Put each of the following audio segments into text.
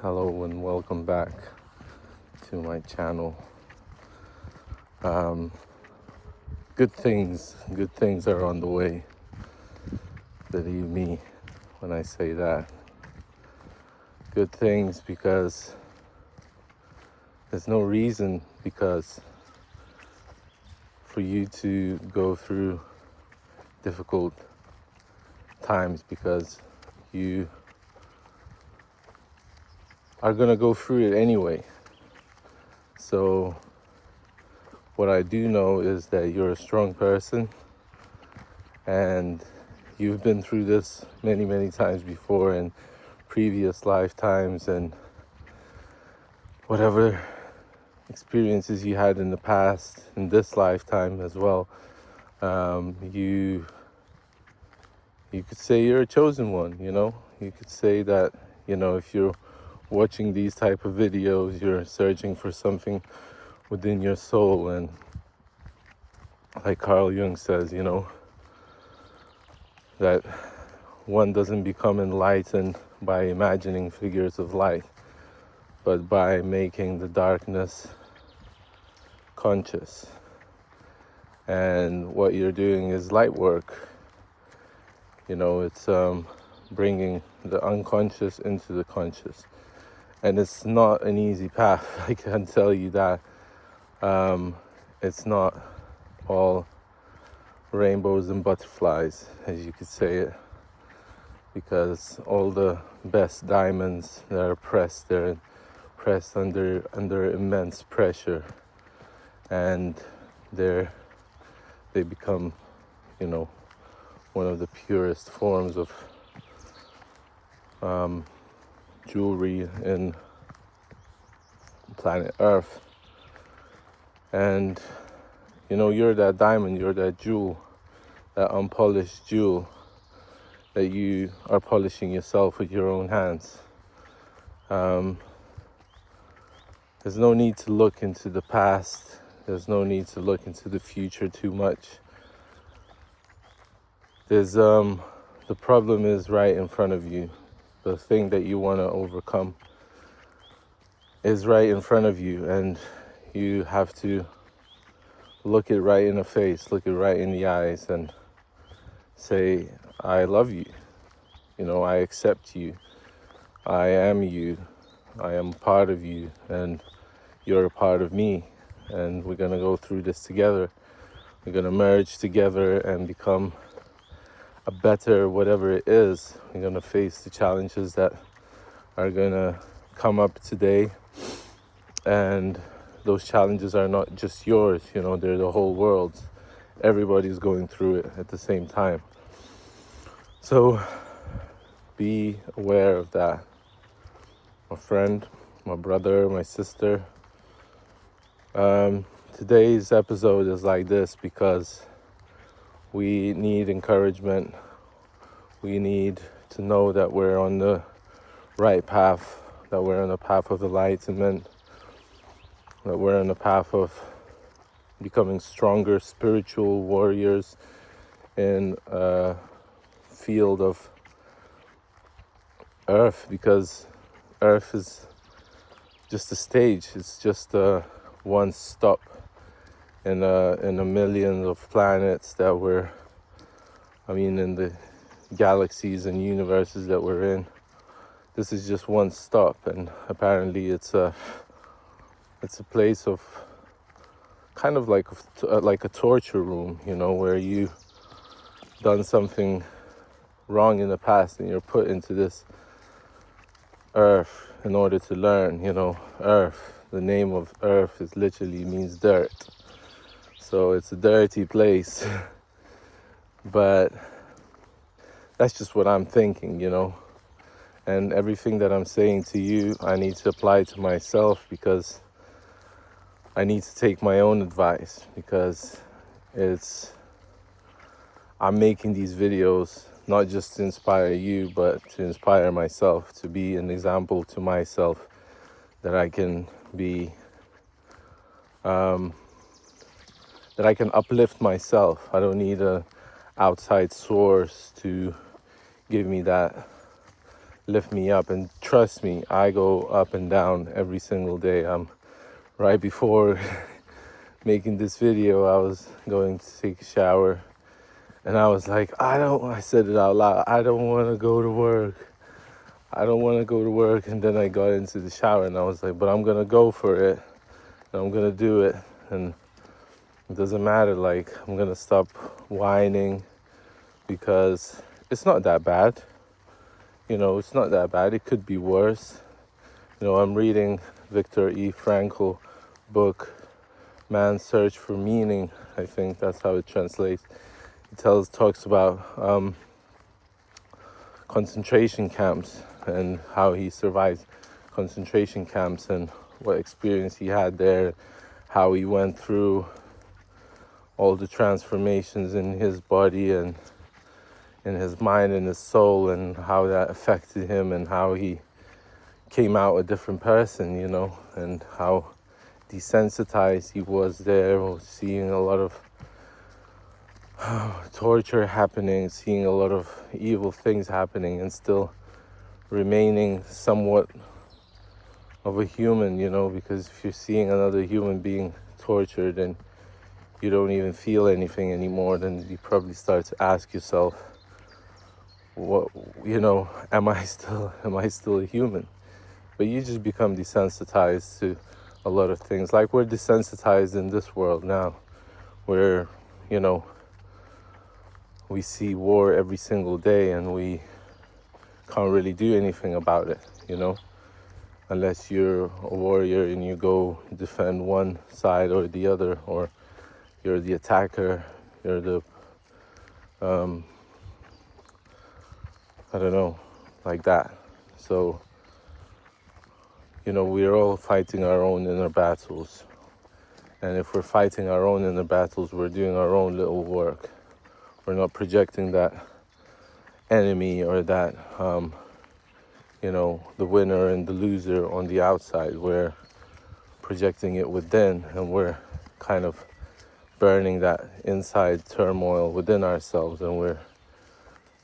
Hello and welcome back to my channel. Good things are on the way. Believe me when I say that. Good things because there's no reason for you to go through difficult times, because you are gonna go through it anyway. So what I do know is that you're a strong person and you've been through this many times before in previous lifetimes, and whatever experiences you had in the past, in this lifetime as well, you could say you're a chosen one. You could say that, if you're watching these type of videos, you're searching for something within your soul. And like Carljung says, that one doesn't become enlightened by imagining figures of light, but by making the darkness conscious. And what you're doing is light work. It's bringing the unconscious into the conscious. And it's not an easy path, I can tell you that. It's not all rainbows and butterflies, as you could say it, because all the best diamonds that are pressed, they're pressed under immense pressure, and they become, one of the purest forms of jewelry in planet Earth. And you're that diamond, you're that jewel, that unpolished jewel that you are polishing yourself with your own hands. There's no need to look into the past. There's no need to look into the future too much. The problem is right in front of you. The thing that you want to overcome is right in front of you, and you have to look it right in the face, look it right in the eyes, and say, I love you. I accept you. I am you. I am part of you, and you're a part of me. And we're gonna go through this together. We're gonna merge together and become a better whatever it is. We're gonna face the challenges that are gonna come up today. And those challenges are not just yours, they're the whole world's. Everybody's going through it at the same time. So be aware of that. My friend, my brother, my sister. Today's episode is like this because we need encouragement. We need to know that we're on the right path, that we're on the path of enlightenment, that we're on the path of becoming stronger spiritual warriors in a field of Earth, because Earth is just a stage. It's just one stop in a million of planets that in the galaxies and universes that we're in. This is just one stop, and apparently it's a place of kind of like a torture room, where you done something wrong in the past and you're put into this Earth in order to learn. Earth, the name of Earth is literally means dirt, so it's a dirty place. But that's just what I'm thinking, and everything that I'm saying to you, I need to apply to myself, because I need to take my own advice, because I'm making these videos not just to inspire you, but to inspire myself, to be an example to myself, that I can be, that I can uplift myself. I don't need a outside source to give me that lift me up. And trust me, I go up and down every single day. Right before making this video, I was going to take a shower, and I was like, I said it out loud, I don't want to go to work. I don't want to go to work. And then I got into the shower and I was like, but I'm going to go for it. And I'm going to do it. And it doesn't matter. Like, I'm going to stop whining because it's not that bad. It's not that bad. It could be worse. I'm reading Viktor E. Frankl book, Man's Search for Meaning. I think that's how it translates. It talks about concentration camps and how he survived concentration camps and what experience he had there, how he went through all the transformations in his body and in his mind and his soul, and how that affected him, and how he came out a different person, and how desensitized he was there, seeing a lot of torture happening, seeing a lot of evil things happening, and still remaining somewhat of a human, because if you're seeing another human being tortured and you don't even feel anything anymore, then you probably start to ask yourself, what, am I still a human? But you just become desensitized to a lot of things. Like, we're desensitized in this world now, where, we see war every single day and we can't really do anything about it, unless you're a warrior and you go defend one side or the other, or you're the attacker, you're the, I don't know, like that. So, we're all fighting our own inner battles. And if we're fighting our own inner battles, we're doing our own little work. We're not projecting that enemy or that, the winner and the loser on the outside. We're projecting it within, and we're kind of burning that inside turmoil within ourselves. And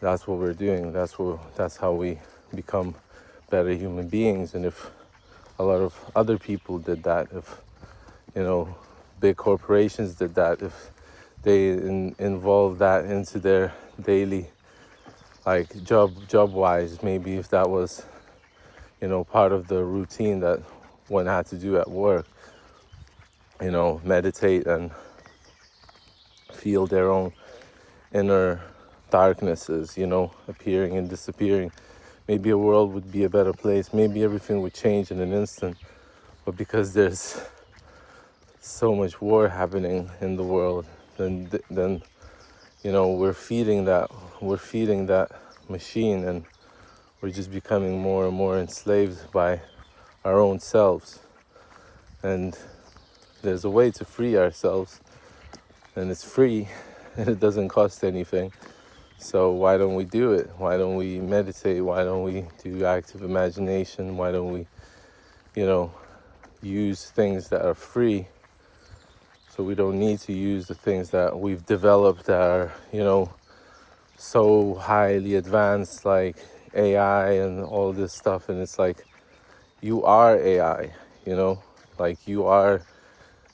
that's what we're doing. That's how we become better human beings. And if a lot of other people did that, if, big corporations did that, if they involve that into their daily, like, job-wise, maybe if that was, part of the routine that one had to do at work, meditate and feel their own inner darknesses, appearing and disappearing, maybe a world would be a better place. Maybe everything would change in an instant. But because there's so much war happening in the world, then we're feeding that machine, and we're just becoming more and more enslaved by our own selves. And there's a way to free ourselves, and it's free, and it doesn't cost anything. So why don't we do it? Why don't we meditate? Why don't we do active imagination? Why don't we, use things that are free, so we don't need to use the things that we've developed that are, so highly advanced, like AI and all this stuff. And it's like, you are AI, like, you are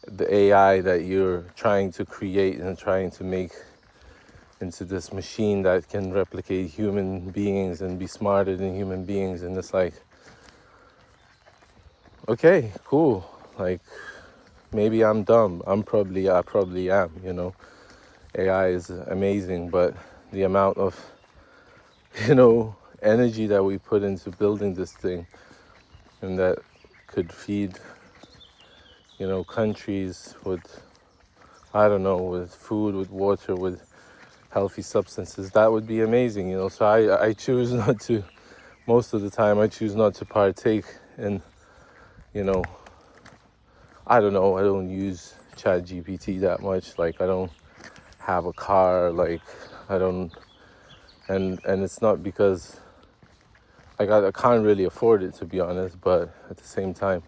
the AI that you're trying to create and trying to make into this machine that can replicate human beings and be smarter than human beings. And it's like, okay, cool. Like, maybe I'm dumb. I probably am, AI is amazing, but the amount of, energy that we put into building this thing, and that could feed, countries with, I don't know, with food, with water, with healthy substances, that would be amazing, So I choose not to, most of the time, I choose not to partake in, I don't know, I don't use ChatGPT that much. Like, I don't have a car, like, I don't, and it's not because, like, I can't really afford it, to be honest, but at the same time,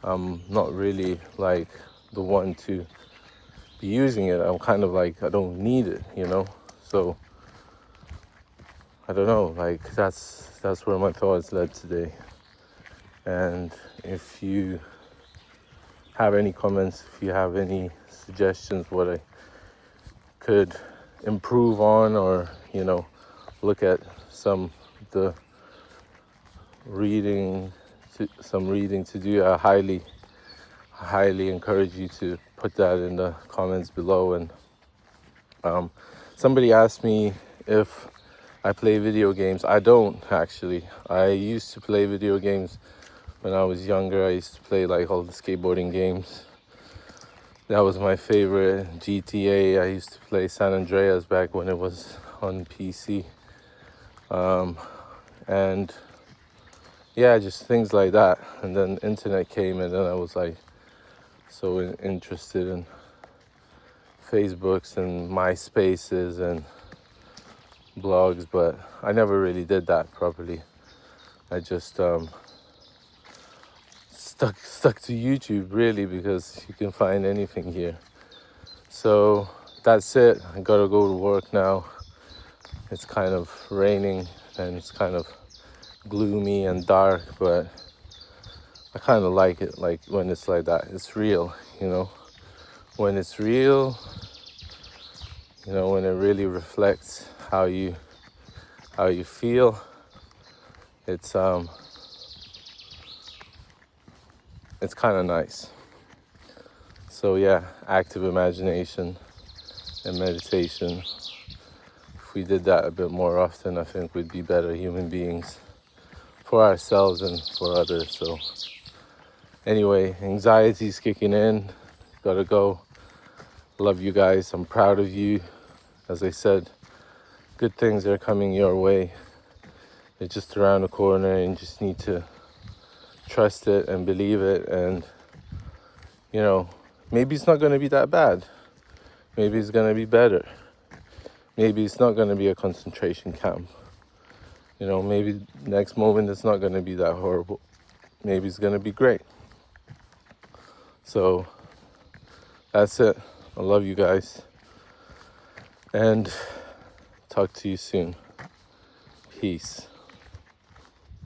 I'm not really, like, the one to be using it. I'm kind of like, I don't need it, So I don't know, like that's where my thoughts led today. And if you have any comments, if you have any suggestions what I could improve on, or look at some the reading to do, I highly encourage you to put that in the comments below. And somebody asked me if I play video games. I don't, actually. I used to play video games when I was younger. I used to play like all the skateboarding games. That was my favorite. GTA. I used to play San Andreas back when it was on PC. And yeah, just things like that. And then internet came, and then I was like so interested in Facebooks and MySpaces and blogs, but I never really did that properly. I just stuck to YouTube, really, because you can find anything here. So that's it. I gotta go to work now. It's kind of raining and it's kind of gloomy and dark, but I kind of like it, like when it's like that. It's real, when it's real, when it really reflects how you feel. It's kind of nice. So yeah, active imagination and meditation. If we did that a bit more often, I think we'd be better human beings for ourselves and for others. So anyway, anxiety's kicking in. Gotta go. Love you guys. I'm proud of you. As I said, good things are coming your way. They're just around the corner, and you just need to trust it and believe it. And maybe it's not going to be that bad. Maybe it's going to be better. Maybe it's not going to be a concentration camp. Maybe next moment it's not going to be that horrible. Maybe it's going to be great. So that's it. I love you guys. And talk to you soon. Peace.